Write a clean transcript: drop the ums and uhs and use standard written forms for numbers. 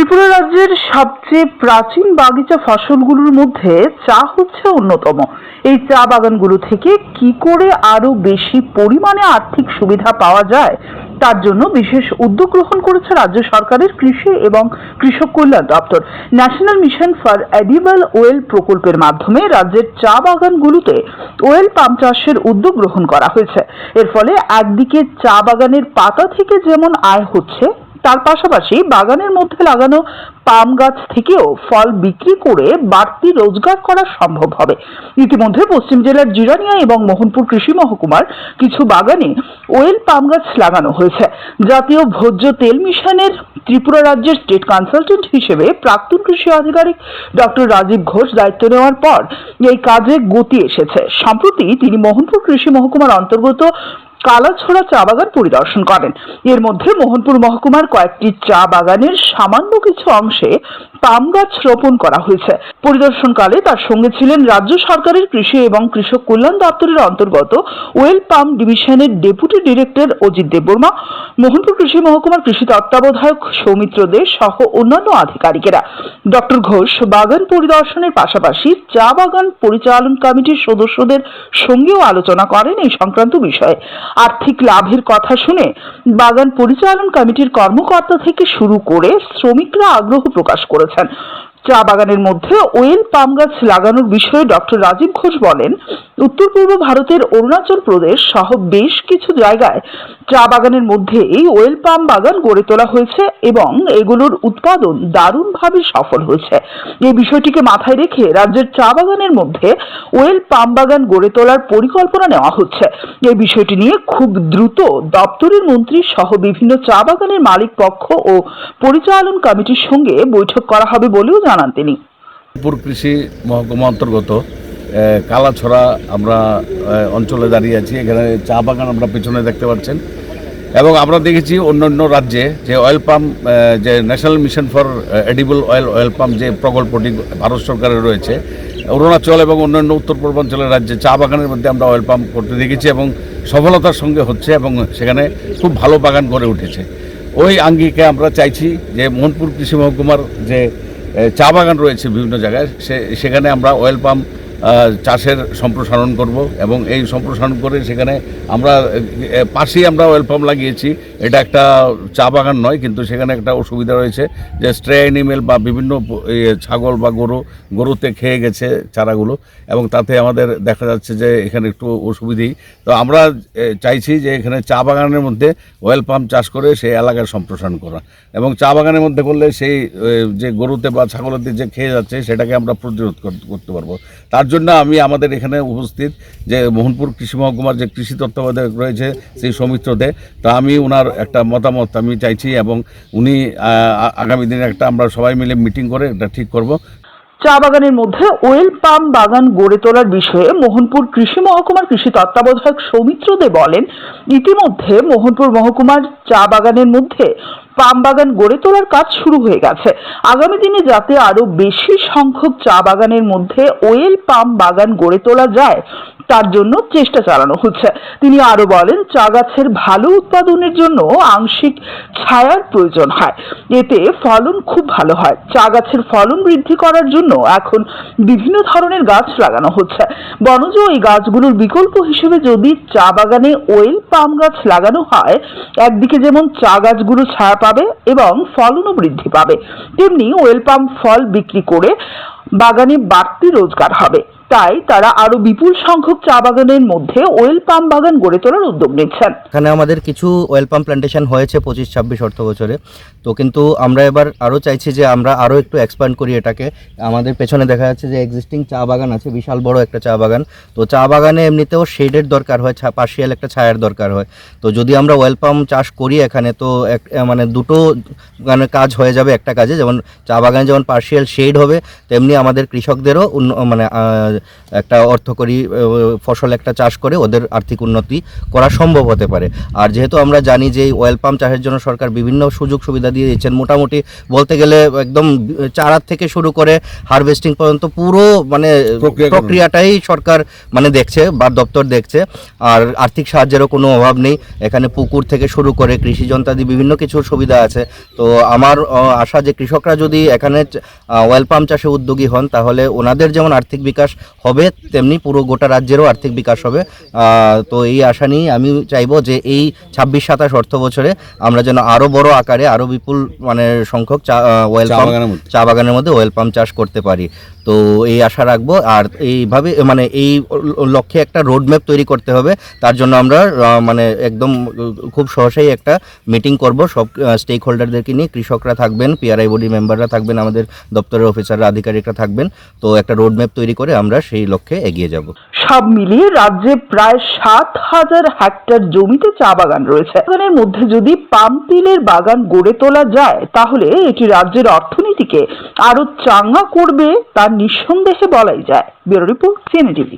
ত্রিপুরা রাজ্যের সবচেয়ে প্রাচীন বাগিচা ফসলগুলোর মধ্যে চা হচ্ছে অন্যতম। এই চা বাগানগুলো থেকে কি করে আরো বেশি পরিমাণে আর্থিক সুবিধা পাওয়া যায় তার জন্য বিশেষ উদ্যোগ গ্রহণ করেছে রাজ্য সরকারের কৃষি এবং কৃষক কল্যাণ দপ্তর। National mission for edible well প্রকল্পের মাধ্যমে রাজ্যের চা বাগানগুলোতে ওয়েল পাম চাষের উদ্যোগ গ্রহণ করা হয়েছে। এর ফলে একদিকে চা বাগানের পাতা থেকে যেমন আয় হচ্ছে, তার পাশাপাশি বাগানের মধ্যে লাগানো পাম গাছ থেকেও ফল বিক্রি করে বাড়তি রোজগার করা সম্ভব হবে। ইতিমধ্যে পশ্চিম জেলার জিরানিয়া এবং মোহনপুর কৃষি মহকুমার কিছু বাগানে ওয়েল পাম গাছ লাগানো হয়েছে। জাতীয় ভোজ্য তেল মিশনের ত্রিপুরা রাজ্যের স্টেট কনসালটেন্ট হিসেবে প্রাক্তন কৃষি আধিকারিক ডক্টর রাজীব ঘোষ দায়িত্ব নেওয়ার পর এই কাজে গতি এসেছে। সম্প্রতি তিনি মোহনপুর কৃষি মহকুমার অন্তর্গত কালাছড়া চা বাগান পরিদর্শন করেন। এর মধ্যে মোহনপুর মহকুমার কয়েকটি চা বাগানের সামান্য কিছু অংশে পাম গাছ রোপণ করা হয়েছে। পরিদর্শনকালে তার সঙ্গে ছিলেন রাজ্য সরকারের কৃষি এবং কৃষক কল্যাণ দপ্তরের অন্তর্গত ওয়েল পাম ডিভিশনের ডেপুটি ডিরেক্টর অজিত দেববর্মা, মোহনপুর কৃষি মহকুমার কৃষি তত্ত্বাবধায়ক সৌমিত্র দে সহ অন্যান্য আধিকারিকেরা। ডক্টর ঘোষ বাগান পরিদর্শনের পাশাপাশি চা বাগান পরিচালন কমিটির সদস্যদের সঙ্গেও আলোচনা করেন এই সংক্রান্ত বিষয়ে। আর্থিক লাভের কথা শুনে বাগান পরিচালন কমিটির কর্মকর্তা থেকে শুরু করে শ্রমিকরা আগ্রহ প্রকাশ করেছেন। চা বাগানের মধ্যে ওয়েল পাম গাছ লাগানোর বিষয়ে ডক্টর রাজীব ঘোষ বলেন, উত্তর পূর্ব ভারতের অরুণাচল প্রদেশ সহ বেশ কিছু জায়গায় চা বাগানের মধ্যে এই ওয়েল পাম বাগান গড়ে তোলা হয়েছে এবং এগুলোর উৎপাদন দারুণভাবে সফল হয়েছে। এই বিষয়টিকে মাথায় রেখে রাজ্যের চা বাগানের মধ্যে ওয়েল পাম বাগান গড়ে তোলার পরিকল্পনা নেওয়া হচ্ছে। এই বিষয়টি নিয়ে খুব দ্রুত দপ্তরের মন্ত্রী সহ বিভিন্ন চা বাগানের মালিক পক্ষ ও পরিচালন কমিটির সঙ্গে বৈঠক করা হবে বলেও জানান তিনি। কৃষি মহকুমা অন্তর্গত কালাছড়া আমরা অঞ্চলে দাঁড়িয়ে আছি। এখানে চা বাগান আমরা পেছনে দেখতে পাচ্ছেন এবং আমরা দেখেছি অন্যান্য রাজ্যে যে অয়েল পাম, যে national mission for edible oil palm যে প্রকল্পটি ভারত সরকারের রয়েছে, অরুণাচল এবং অন্যান্য উত্তর পূর্বাঞ্চলের রাজ্যে চা বাগানের মধ্যে আমরা অয়েল পাম করতে দেখেছি এবং সফলতার সঙ্গে হচ্ছে এবং সেখানে খুব ভালো বাগান গড়ে উঠেছে। ওই আঙ্গিকে আমরা চাইছি যে মোহনপুর কৃষি মহকুমার যে চা বাগান রয়েছে বিভিন্ন জায়গায় সেখানে আমরা অয়েল পাম চাষের সম্প্রসারণ করব এবং এই সম্প্রসারণ করে সেখানে আমরা পাশেই আমরা অয়েল পাম লাগিয়েছি। এটা একটা চা বাগান নয়, কিন্তু সেখানে একটা অসুবিধা রয়েছে যে স্ট্রে অ্যানিমেল বা বিভিন্ন ছাগল বা গরুতে খেয়ে গেছে চারাগুলো এবং তাতে আমাদের দেখা যাচ্ছে যে এখানে একটু অসুবিধেই। তো আমরা চাইছি যে এখানে চা বাগানের মধ্যে অয়েল পাম চাষ করে সেই এলাকার সম্প্রসারণ করা এবং চা বাগানের মধ্যে করলে সেই যে গরুতে বা ছাগলতে যে খেয়ে যাচ্ছে সেটাকে আমরা প্রতিরোধ করতে পারবো। তার জন্য আমি আমাদের এখানে উপস্থিত যে মোহনপুর কৃষি মহকুমার যে কৃষি তত্ত্বাবধায়ক রয়েছে সেই সৌমিত্র দে, তা আমি ওনার একটা মতামত আমি চাইছি এবং উনি আগামী দিনে একটা আমরা সবাই মিলে মিটিং করে এটা ঠিক করব। চা বাগানের মধ্যে ওয়েল পাম বাগান গড়ে তোলার বিষয়ে মোহনপুর কৃষি মহকুমার কৃষি তত্ত্বাবধায়ক সৌমিত্র দে বলেন, ইতিমধ্যে মোহনপুর মহকুমার চা বাগানের মধ্যে পাম বাগান গড়ে তোলার কাজ শুরু হয়ে গেছে। আগামী দিনে যাতে আরো বেশি সংখ্যক চা বাগানের মধ্যে ওয়েল পাম বাগান গড়ে তোলা যায় তার জন্য চেষ্টা চালানো হচ্ছে। তিনি আরো বলেন, চা গাছের ভালো উৎপাদনের জন্য আংশিক ছায়ার প্রয়োজন হয়, এতে ফলন খুব ভালো হয়। চা গাছের ফলন বৃদ্ধি করার জন্য এখন বিভিন্ন ধরনের গাছ লাগানো হচ্ছে। বনজ এই গাছগুলোর বিকল্প হিসেবে যদি চা বাগানে ওয়েল পাম গাছ লাগানো হয়, একদিকে যেমন চা গাছগুলো ছায়া পাবে এবং ফলনও বৃদ্ধি পাবে, তেমনি ওয়েল পাম ফল বিক্রি করে বাগানে বাড়তি রোজগার হবে। তাই তারা আরো বিপুল সংখ্যক চা বাগানের মধ্যে ওয়েল পাম বাগান গড়ে তোলার উদ্যোগ নিচ্ছেন। এখানে আমাদের কিছু ওয়েল পাম প্ল্যান্টেশন হয়েছে 25-26 অর্থ বছরে, তো কিন্তু আমরা এবার আরও চাইছি যে আমরা আরও একটু এক্সপ্যান্ড করি এটাকে। আমাদের পেছনে দেখা যাচ্ছে যে এক্সিস্টিং চা বাগান আছে, বিশাল বড় একটা চা বাগান। তো চা বাগানে এমনিতেও শেডের দরকার হয়, পার্শিয়াল একটা ছায়ার দরকার হয়। তো যদি আমরা ওয়েল পাম চাষ করি এখানে, তো মানে দুটো মানে কাজ হয়ে যাবে একটা কাজে। যেমন চা বাগানে যেমন পার্শিয়াল শেড হবে, তেমনি আমাদের কৃষকদেরও মানে একটা অর্থকরী ফসল একটা চাষ করে ওদের আর্থিক উন্নতি করা সম্ভব হতে পারে। আর যেহেতু আমরা জানি যে এই অয়েল পাম্প চাষের জন্য সরকার বিভিন্ন সুযোগ সুবিধা দিয়ে দিচ্ছেন, মোটামুটি বলতে গেলে একদম চারা থেকে শুরু করে হারভেস্টিং পর্যন্ত পুরো মানে প্রক্রিয়াটাই সরকার মানে দেখছে বা দপ্তর দেখছে। আর আর্থিক সাহায্যেরও কোনো অভাব নেই, এখানে পুকুর থেকে শুরু করে কৃষি যন্ত্রাদি বিভিন্ন কিছুর সুবিধা আছে। তো আমার আশা যে কৃষকরা যদি এখানে অয়েল পাম্প চাষে উদ্যোগী হন তাহলে ওনাদের যেমন আর্থিক বিকাশ হবে তেমনি পুরো গোটা রাজ্যেরও আর্থিক বিকাশ হবে। তো এই আশা নিয়ে আমি চাইবো যে এই 26-27 অর্থ বছরে আমরা যেন আরও বড় আকারে আরও বিপুল মানে সংখ্যক চা বাগানের মধ্যে অয়েল পাম্প চাষ করতে পারি। তো এই আশা রাখবো। আর এইভাবে মানে এই লক্ষ্যে একটা রোড ম্যাপ তৈরি করতে হবে। তার জন্য আমরা মানে একদম খুব সহজেই একটা মিটিং করব, সব স্টেক হোল্ডারদেরকে নিয়ে, কৃষকরা থাকবেন, পিআরআই বডি মেম্বাররা থাকবেন, আমাদের দপ্তরের অফিসাররা আধিকারিকরা থাকবেন। তো একটা রোড ম্যাপ তৈরি করে আমরা সেই লক্ষ্যে এগিয়ে যাব। সব মিলিয়ে রাজ্যে প্রায় 7,000 হেক্টর জমিতে চা বাগান রয়েছে। বাগানের মধ্যে যদি পাম তিলের বাগান গড়ে তোলা যায় তাহলে এটি রাজ্যের অর্থনীতিকে আরো চাঙ্গা করবে তা নিঃসন্দেহে বলাই যায়। Bureau report, CNA TV।